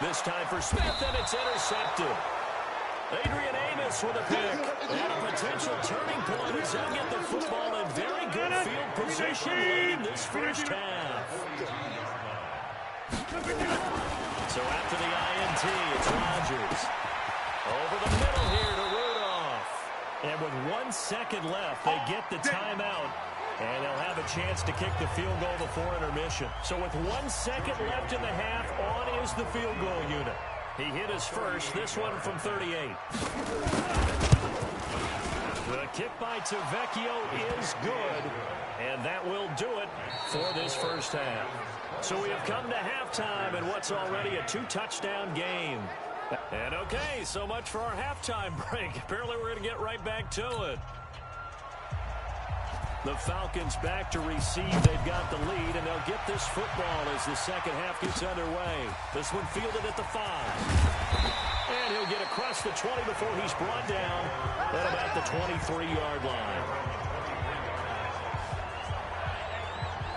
This time for Smith, and it's intercepted. Adrian Amos with a pick. And a potential turning point as they'll get the football in very good field position late in this first half. So after the INT, it's Rodgers. Over the middle here to Rudolph. And with 1 second left, they get the timeout. And they'll have a chance to kick the field goal before intermission. So with 1 second left in the half, on is the field goal unit. He hit his first, this one from 38. The kick by Tavecchio is good, and that will do it for this first half. So we have come to halftime in what's already a 2-touchdown game. And okay, so much for our halftime break. Apparently we're going to get right back to it. The Falcons back to receive. They've got the lead, and they'll get this football as the second half gets underway. This one fielded at the 5. And he'll get across the 20 before he's brought down at about the 23-yard line.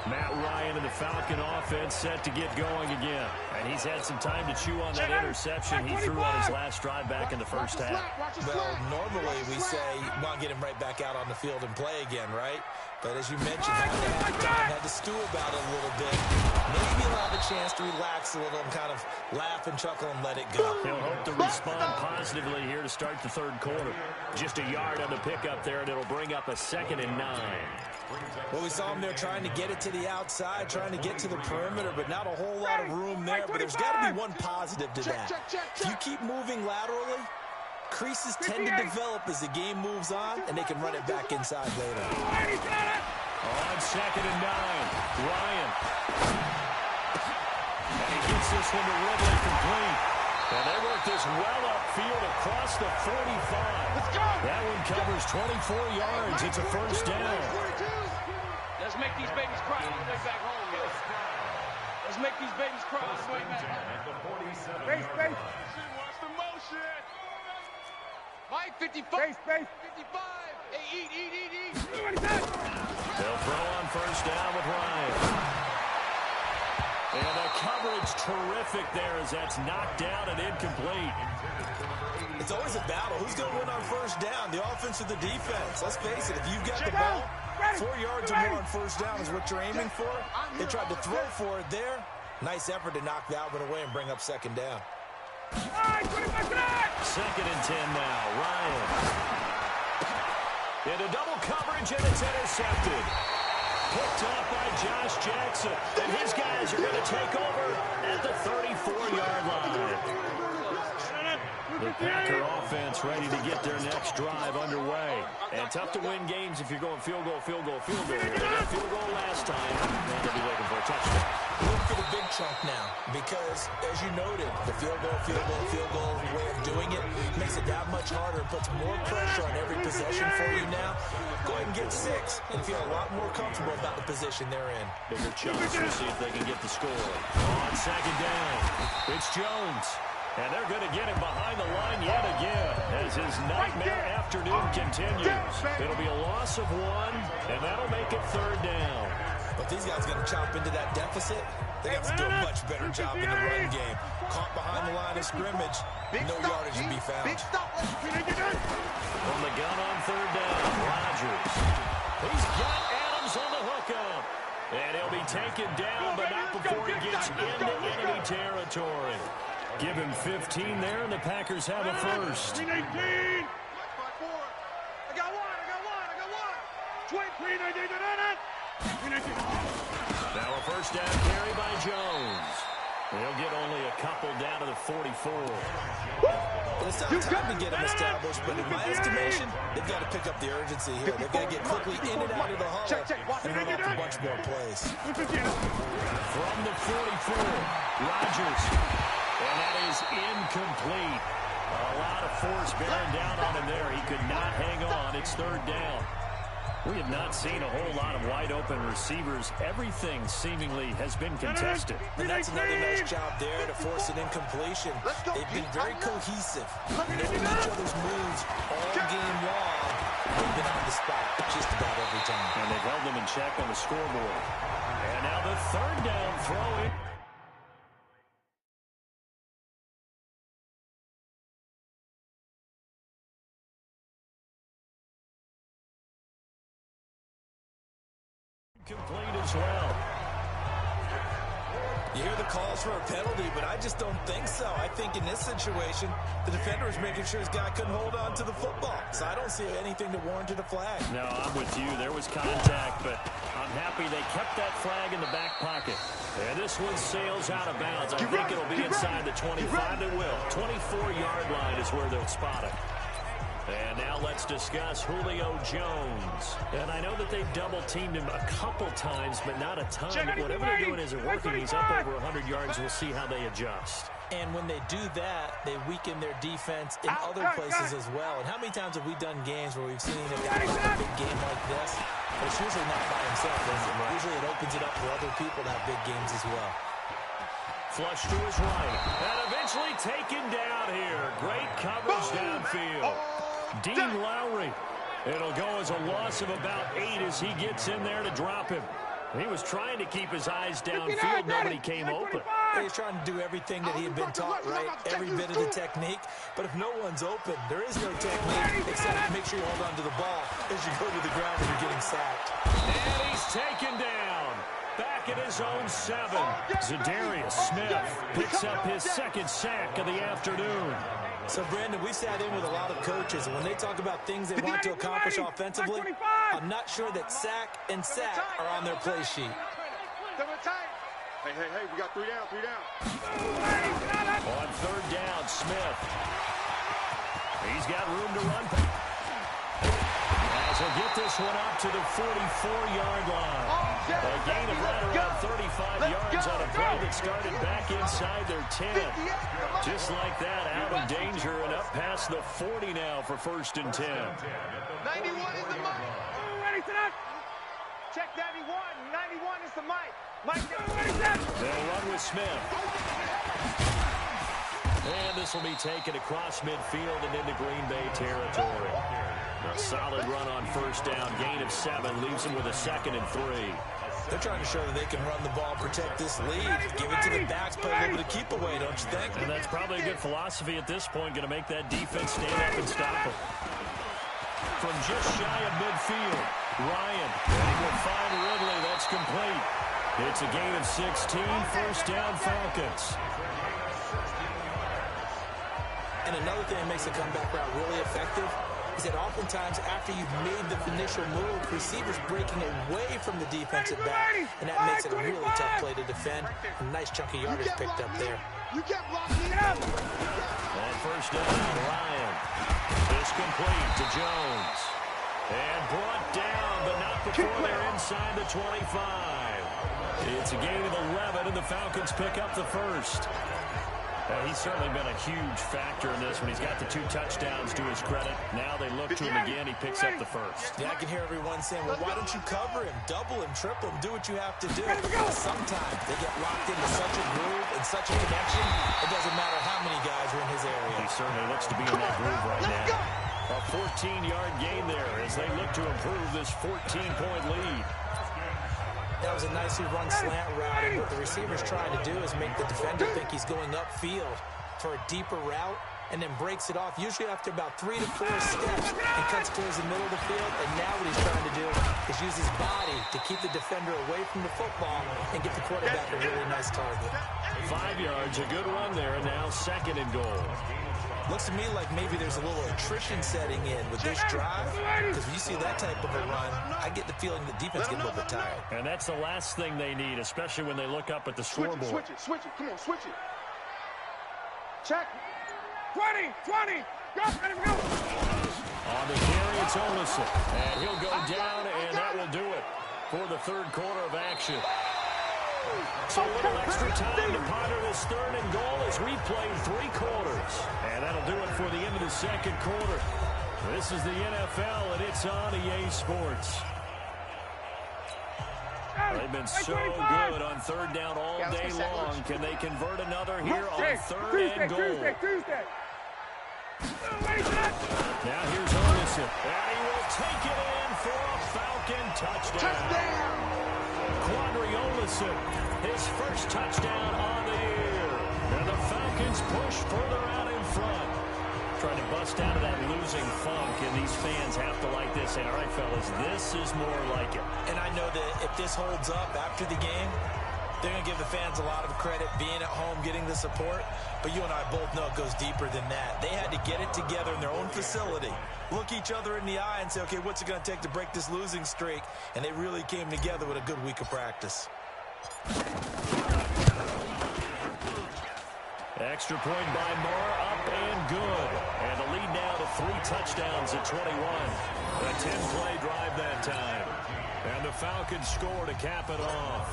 Matt Ryan and the Falcon offense set to get going again. And he's had some time to chew on that interception he threw on his last drive back in the first half. Well, normally we say, want to get him right back out on the field and play again, right? But as you mentioned, had to stew about it a little bit. Maybe allow the chance to relax a little and kind of laugh and chuckle and let it go. He'll hope to respond positively here to start the third quarter. Just a yard on the pickup there, and it'll bring up a 2nd and 9. Well, we saw him there trying to get it to the outside, trying to get to the perimeter, but not a whole lot of room there. But there's got to be one positive to that. If you keep moving laterally, creases tend to develop as the game moves on, and they can run it back inside later. On 2nd and 9, Ryan. And he gets this one to Ridley complete. And they work this well upfield across the 45. Let's go. That one covers 24 yards. It's a first down. Let's make these babies cry on the way back home, guys. Let's make these babies cry on the way back home. Base. Watch the motion. Mike, 55. Base. 55. Hey, eat. They'll throw on first down with Ryan. And the coverage terrific there as that's knocked down and incomplete. It's always a battle. Who's going to win on first down, the offense or the defense? Let's face it, if you've got the ball, 4 yards or more on first down is what you're aiming for. They tried to throw for it there. Nice effort to knock that one away and bring up 2nd down. 2nd and 10 now. Ryan. Into double coverage, and it's intercepted. Picked up by Josh Jackson. And his guys are going to take over at the 34-yard line. The Packer offense ready to get their next drive underway. And tough to win games if you're going field goal. They got field goal last time. And they'll be looking for a touchdown. Look for the big chunk now because, as you noted, the field goal way of doing it makes it that much harder. It puts more pressure on every possession for you now. Go ahead and get 6 and feel a lot more comfortable about the position they're in. Bigger chance to see if they can get the score. On 2nd down, it's Jones. And they're going to get him behind the line yet again as his nightmare afternoon continues. It'll be a loss of 1, and that'll make it 3rd down. But these guys are going to chop into that deficit. They have to do a much better job in the run game. Caught behind the line of scrimmage, no yardage to be found. From the gun on 3rd down, Rodgers. He's got Adams on the hookup. And he'll be taken down, but not before he gets into enemy territory. Give him 15 there, and the Packers have a first. 18. I got one. 23. Now a first down carry by Jones. They'll get only a couple down to the 44. Well, it's not time to get them established, but in my estimation, they've got to pick up the urgency here. They've got to get quickly in and out of the huddle and run off a bunch more plays. From the 44, Rodgers. And that is incomplete. A lot of force bearing down on him there. He could not hang on. It's 3rd down. We have not seen a whole lot of wide-open receivers. Everything seemingly has been contested. And that's another nice job there to force an incompletion. They've been very cohesive, knowing each other's moves all game long. They've been on the spot just about every time. And they've held them in check on the scoreboard. And now the 3rd down throw in. Complete as well. You hear the calls for a penalty, but I just don't think so. I think in this situation, the defender was making sure his guy couldn't hold on to the football. So I don't see anything to warrant a flag. No, I'm with you. There was contact, but I'm happy they kept that flag in the back pocket. And this one sails out of bounds. I think it'll be inside the 25. It will. 24-yard line is where they'll spot it. And now let's discuss Julio Jones. And I know that they've double-teamed him a couple times, but not a ton. Whatever they're doing isn't working. He's up over 100 yards. We'll see how they adjust. And when they do that, they weaken their defense in other places as well. And how many times have we done games where we've seen a guy have a big game like this? But it's usually not by himself, is it? Usually it opens it up for other people to have big games as well. Flush to his right. And eventually taken down here. Great coverage downfield. Dean Lowry. It'll go as a loss of about 8 as he gets in there to drop him. He was trying to keep his eyes downfield. Nobody came open. He's trying to do everything that he had been taught, right? Every bit of the technique. But if no one's open, there is no technique except make sure you hold on to the ball as you go to the ground when you're getting sacked. And he's taken down. Back at his own 7. Zadarius Smith picks up his second sack of the afternoon. So, Brandon, we sat in with a lot of coaches, and when they talk about things they want to accomplish offensively, I'm not sure that sack and sack are on their play sheet. Hey, we got 3 down, 3 down. On 3rd down, Smith. He's got room to run. As he'll get this one up to the 44-yard line. A gain of right around 35 yards on a play that started back inside their 10. Just like that, out of danger and up past the 40 now for 1st and 10. 91 is the mic. Ready, sit up. Check 91. 91 is the mic. Mike, they'll run with Smith. And this will be taken across midfield and into Green Bay territory. A solid run on 1st down. Gain of 7 leaves him with a 2nd and 3. They're trying to show that they can run the ball, protect this lead, give it to the backs, play a little bit of keep away, don't you think? And that's probably a good philosophy at this point, going to make that defense stand up and stop it. From just shy of midfield, Ryan, and he will find Ridley. That's complete. It's a gain of 16, 1st down Falcons. And another thing that makes the comeback route really effective is that oftentimes after you've made the initial move, receivers breaking away from the defensive back, and that makes it a really tough play to defend. A nice chunk of yardage picked up there. On 1st down, Ryan. This complete to Jones. And brought down, but not before they're inside the 25. It's a gain of 11, and the Falcons pick up the 1st. He's certainly been a huge factor in this when he's got the 2 touchdowns to his credit. Now they look to him again. He picks up the 1st. Yeah, I can hear everyone saying, well, why don't you cover him, double him, triple him, do what you have to do. Sometimes they get locked into such a groove and such a connection, it doesn't matter how many guys are in his area. He certainly looks to be in that groove right now. A 14-yard gain there as they look to improve this 14-point lead. That was a nicely run slant route, and what the receiver's trying to do is make the defender think he's going upfield for a deeper route, and then breaks it off, usually after about 3 to 4 steps, and cuts towards the middle of the field. And now what he's trying to do is use his body to keep the defender away from the football and give the quarterback a really nice target. 5 yards, a good run there, and now 2nd and goal. Looks to me like maybe there's a little attrition setting in with this drive, because when you see that type of a run, I get the feeling the defense gets a little bit tired. And that's the last thing they need, especially when they look up at the scoreboard. Switch it. Come on, switch it. Check. 20. Go, let him go. On the carry, it's Olsen. And he'll go down, and that will do it for the 3rd quarter of action. So a little extra time to ponder this 3rd and goal as we played 3 quarters. And that'll do it for the end of the 2nd quarter. This is the NFL, and it's on EA Sports. They've been so good on 3rd down all day long. Can they convert another here on 3rd and goal? Now here's Olsen. And he will take it in for a Falcon touchdown. Quadri Olsen, his 1st touchdown on the year. And the Falcons push further out in front. Trying to bust out of that losing funk, and these fans have to like this. And all right, fellas, this is more like it. And I know that if this holds up after the game, they're going to give the fans a lot of credit being at home, getting the support. But you and I both know it goes deeper than that. They had to get it together in their own facility, look each other in the eye and say, okay, what's it going to take to break this losing streak? And they really came together with a good week of practice. Extra point by Moore, up and good. And the lead now to 3 touchdowns at 21. A 10-play drive that time. And the Falcons score to cap it off.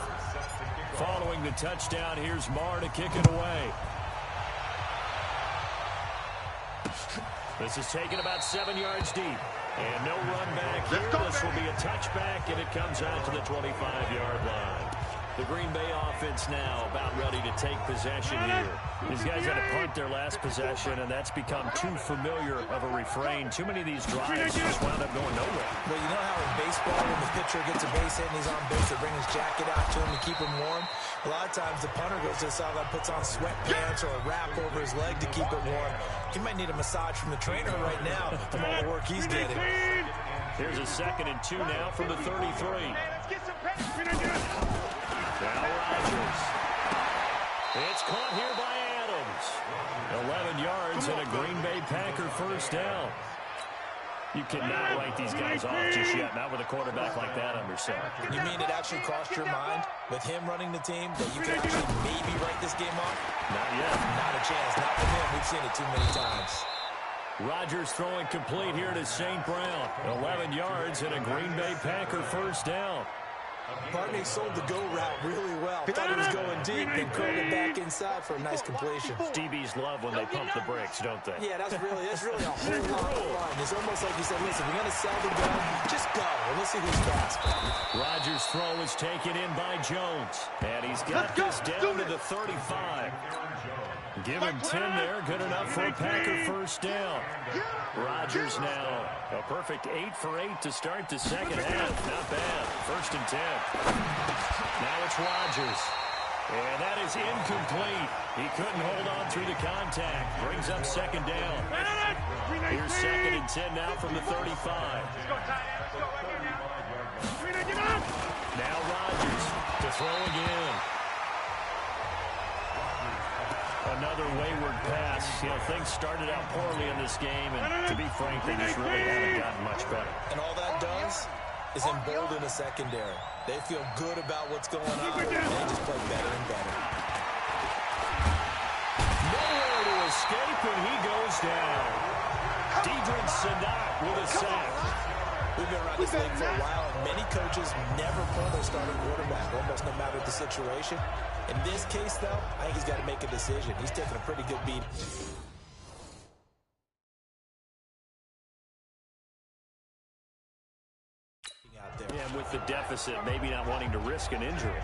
Following the touchdown, here's Moore to kick it away. This is taken about 7 yards deep. And no run back here. This will be a touchback, and it comes out to the 25-yard line. The Green Bay offense now about ready to take possession here. These guys had to punt their last possession, and that's become too familiar of a refrain. Too many of these drives just wound up going nowhere. Well, you know how in baseball, when the pitcher gets a base hit and he's on base, they bring his jacket out to him to keep him warm? A lot of times the punter goes to the sideline, puts on sweatpants or a wrap over his leg to keep it warm. He might need a massage from the trainer right now from all the work he's getting. Here's a 2nd and 2 now from the 33. Let's get some pace. Now Rodgers. It's caught here by Adams. 11 yards and a Green Bay Packer first down. You cannot write these guys off just yet, not with a quarterback like that under center. You mean it actually crossed your mind with him running the team that you could actually maybe write this game off? Not yet. Not a chance. Not with him. We've seen it too many times. Rodgers throwing complete here to St. Brown. 11 yards and a Green Bay Packer first down. Barney sold the go route really well. Thought he was going deep, then curled it back inside for a nice completion. DBs love when they pump the brakes, don't they? Yeah, that's really a whole lot of fun. It's almost like you said, listen, we're going to sell the gun. Just go, and let's see who's faster. Rodgers' throw is taken in by Jones. And he's got this down to the 35. Give him 10 there. Good enough for a Packer first down. Rodgers now a perfect 8 for 8 to start the second half. Not bad. 1st and 10. Now it's Rodgers. And that is incomplete. He couldn't hold on through the contact. Brings up 2nd down. Here's 2nd and 10 now from the 35. Now Rodgers to throw again. Another wayward pass. You know, things started out poorly in this game, and to be frank, they just really haven't gotten much better. And all that does is embolden the secondary. They feel good about what's going on, and they just play better and better. Nowhere to escape, and he goes down. Deidrin Sanat with a sack. We've been around this league for a while, and many coaches never pull their starting quarterback, almost no matter the situation. In this case, though, I think he's got to make a decision. He's taking a pretty good beat. Out there. Yeah, with the deficit, maybe not wanting to risk an injury.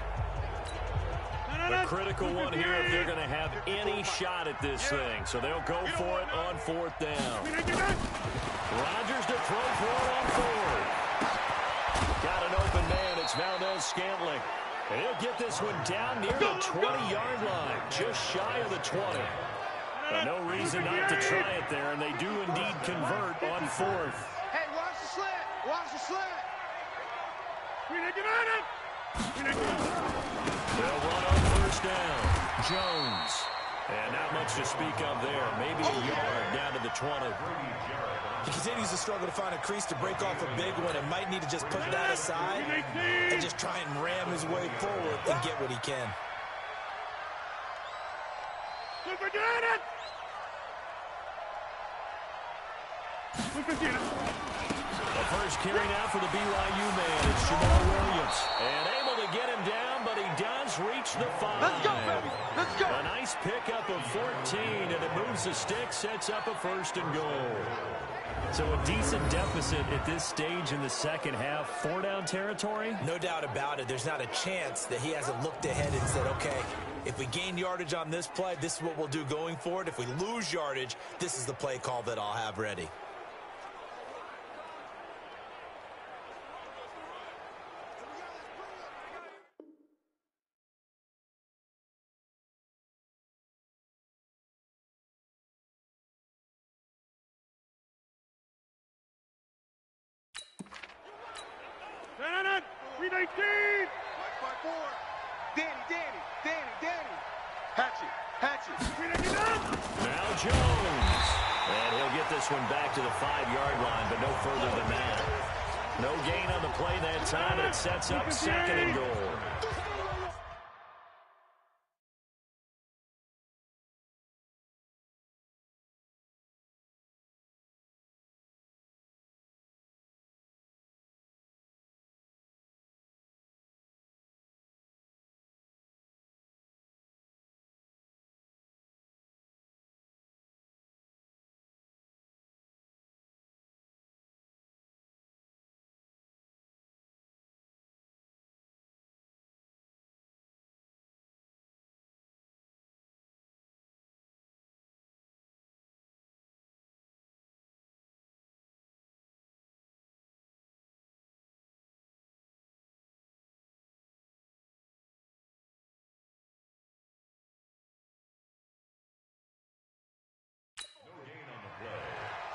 A critical one here if they're going to have any shot at this thing. So they'll go for it on 4th down. Rodgers to throw for it on 4th. Got an open man. It's Valdez-Scantling. And he'll get this one down near the 20-yard line, just shy of the 20. No reason not to try it there, and they do indeed convert on 4th. Hey, watch the slant. Watch the slant. They'll run on 1st down. Jones. And not much to speak of there. Maybe a yard down to the 20. He continues to struggle to find a crease to break off a big one and might need to just put that aside and just try and ram his way forward and get what he can. The first carry now for the BYU man. It's Jamal Williams. And able to get him down, but he does reach the 5. Let's go, baby. Let's go. A nice pickup of 14, and it moves the stick, sets up a 1st and goal. So a decent deficit at this stage in the second half. 4-down territory? No doubt about it. There's not a chance that he hasn't looked ahead and said, okay, if we gain yardage on this play, this is what we'll do going forward. If we lose yardage, this is the play call that I'll have ready. 319. 5-4. Danny. Hatchet. 399. Now Jones. And he'll get this one back to the 5-yard line, but no further than that. No gain on the play that time, and it sets up 2nd and goal.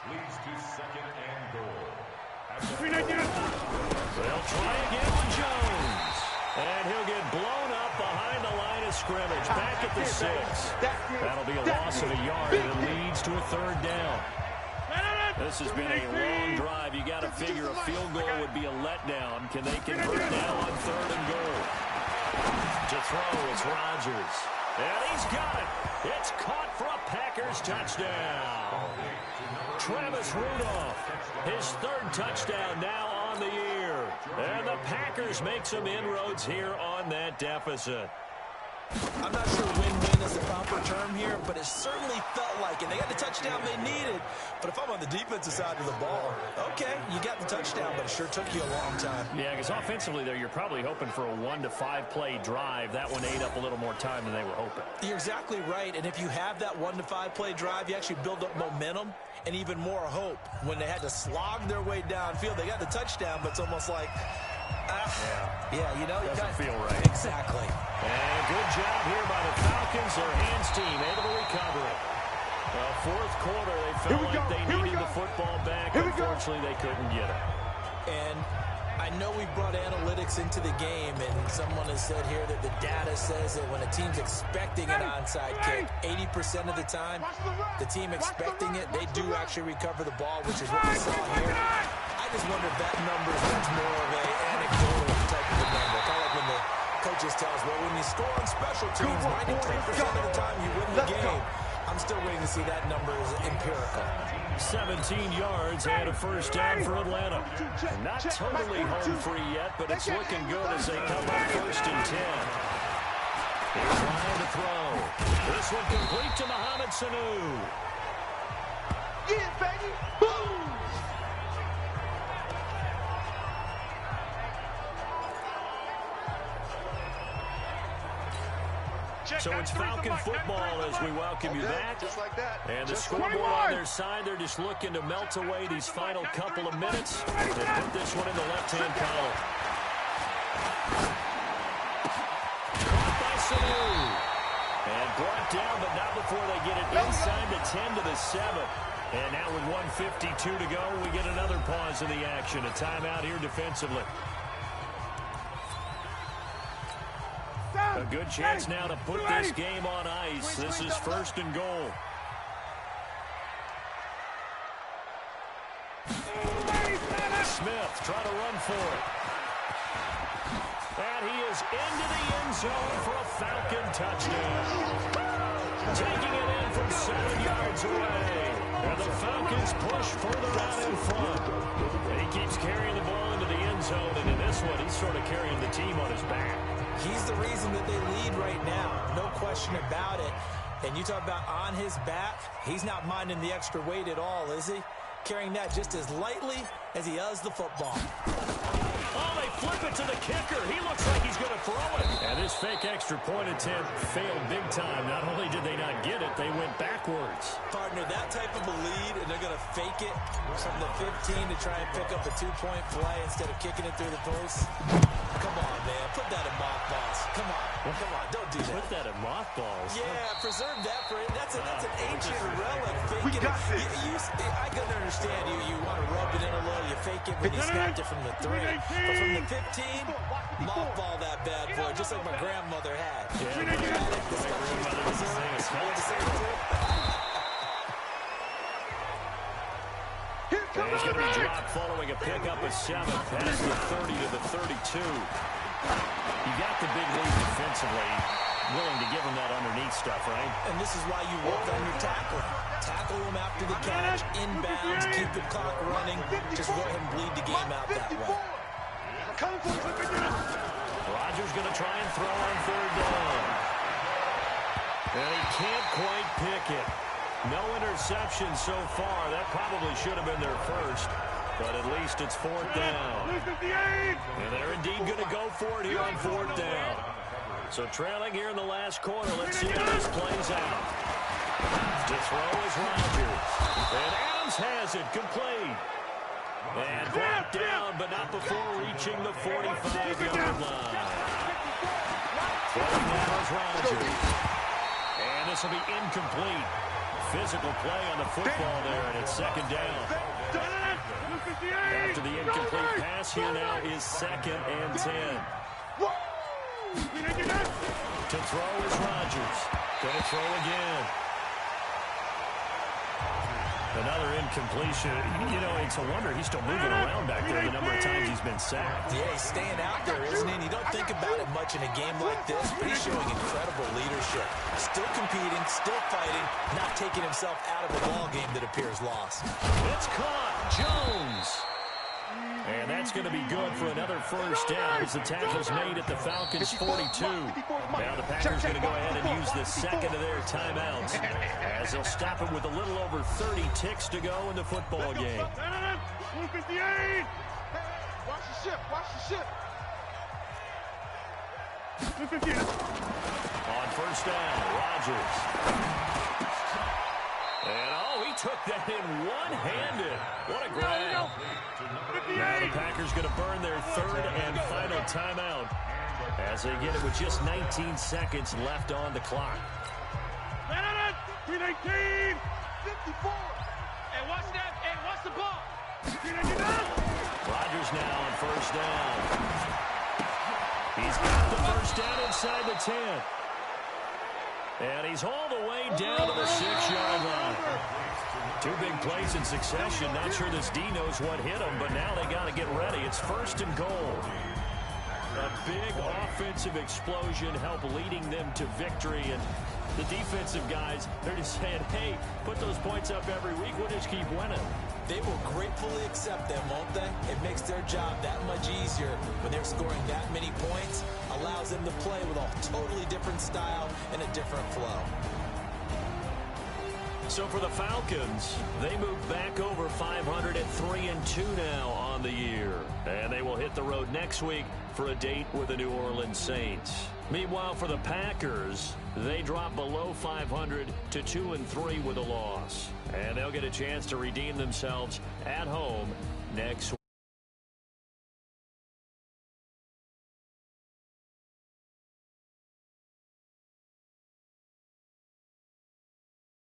Leads to 2nd and goal. They'll try again with Jones. And he'll get blown up behind the line of scrimmage. Back at the 6. That'll be a loss of a yard, and it leads to a 3rd down. This has been a long drive. You got to figure a field goal would be a letdown. Can they convert now on 3rd and goal? To throw, it's Rodgers. And he's got it. It's caught for a Packers touchdown. Travis Rudolph, his 3rd touchdown now on the year. And the Packers make some inroads here on that deficit. I'm not sure win-win is the proper term here, but it certainly felt like it. They got the touchdown they needed. But if I'm on the defensive side of the ball, okay, you got the touchdown, but it sure took you a long time. Yeah, because offensively there, you're probably hoping for a 1 to 5 play drive. That one ate up a little more time than they were hoping. You're exactly right. And if you have that 1 to 5 play drive, you actually build up momentum and even more hope. When they had to slog their way downfield, they got the touchdown, but it's almost like, yeah, you know, doesn't feel right. Exactly. And good job here by the Falcons. Their hands team able to recover it. Well, 4th quarter, they felt like they needed the football back. Unfortunately, they couldn't get it. And I know we brought analytics into the game, and someone has said here that the data says that when a team's expecting an onside kick, 80% of the time, the team expecting it, they do actually recover the ball, which is what we saw here. I just wonder if that number is much more of an anecdotal type of a number. Kind of like when the coaches tell us, well, when you score on special teams, 93% of the time you win the game. I'm still waiting to see that number is empirical. 17 yards and a 1st down for Atlanta. Not totally home free yet, but it's looking good as they come up 1st and 10. Here's Ryan to throw. This one complete to Mohamed Sanu. Yeah, baby. Boom. So it's Falcon football as we welcome you back. Just like that. And the scoreboard on their side, they're just looking to melt away these final couple of minutes and put this one in the left-hand column. Caught by Sanu. And brought down, but not before they get it inside the 10 to the 7. And now with 1:52 to go, we get another pause in the action. A timeout here defensively. A good chance now to put this game on ice. This is 1st and goal. Smith trying to run for it. And he is into the end zone for a Falcon touchdown. Taking it in from 7 yards away. And the Falcons push further out in front. And he keeps carrying the ball into the end zone. And in this one, he's sort of carrying the team on his back. He's the reason that they lead right now. No question about it. And you talk about on his back, he's not minding the extra weight at all, is he? Carrying that just as lightly as he does the football. Oh, they flip it to the kicker. He looks like he's going to throw it. And this fake extra point attempt failed big time. Not only did they not get it, they went backwards. Partner, that type of a lead, and they're going to fake it from the 15 to try and pick up a 2-point play instead of kicking it through the post. come on, man. Put that in mothballs. Come on, don't do that. Put that in mothballs? Yeah, preserve that for it. That's an ancient relic. We got this. I can understand you want to rub it in a little. You fake it when you snapped it from the 3. But from the 15, mothball that bad boy, just like my grandmother had. Yeah, my grandmother was the same as And he's going to be dropped following a pickup of 7 past the 30 to the 32. You got the big lead defensively, willing to give him that underneath stuff, right? And this is why you work on your tackling. Tackle him after the catch, inbounds, keep the clock running. Just go ahead and bleed the game out that way. Rodgers going to try and throw on 3rd down. And he can't quite pick it. No interception so far. That probably should have been their first, but at least it's 4th down. And they're indeed going to go for it here on 4th down. So trailing here in the last quarter. Let's see how this plays out. To throw is Rodgers. And Adams has it complete. And brought down, but not before reaching the 45-yard line. Throwing now is Rodgers. And this will be incomplete. Physical play on the football there, and it's 2nd down. After the incomplete pass here now is 2nd and 10. To throw is Rodgers. Going to throw again. Another incompletion. You know, it's a wonder he's still moving around back there the number of times he's been sacked. Yeah, he's staying out there, isn't he? And you don't think about it much in a game like this, but he's showing incredible leadership. Still competing, still fighting, not taking himself out of a ball game that appears lost. It's caught. Jones. And that's going to be good for another 1st down as the tackle's made at the Falcons' 42. Now the Packers going to go ahead and use the 2nd of their timeouts as they'll stop it with a little over 30 ticks to go in the football game. Watch the ship. Watch the ship. On 1st down, Rodgers. And, he took that in one-handed. What a grab. Now the Packers going to burn their 3rd and final timeout as they get it with just 19 seconds left on the clock. 319, 54. Hey, watch that. Hey, watch the ball. Rodgers now on 1st down. He's got the 1st down inside the 10. And he's all the way down to the 6-yard line. 2 big plays in succession. Not sure this D knows what hit him, but now they got to get ready. It's 1st and goal. A big offensive explosion helped leading them to victory. And the defensive guys, they're just saying, hey, put those points up every week. We'll just keep winning. They will gratefully accept them, won't they? It makes their job that much easier when they're scoring that many points. Allows them to play with a totally different style and a different flow. So for the Falcons, they move back over 500 at 3-2 now on the year. And they will hit the road next week for a date with the New Orleans Saints. Meanwhile, for the Packers, they drop below 500 to 2-3 with a loss. And they'll get a chance to redeem themselves at home next week.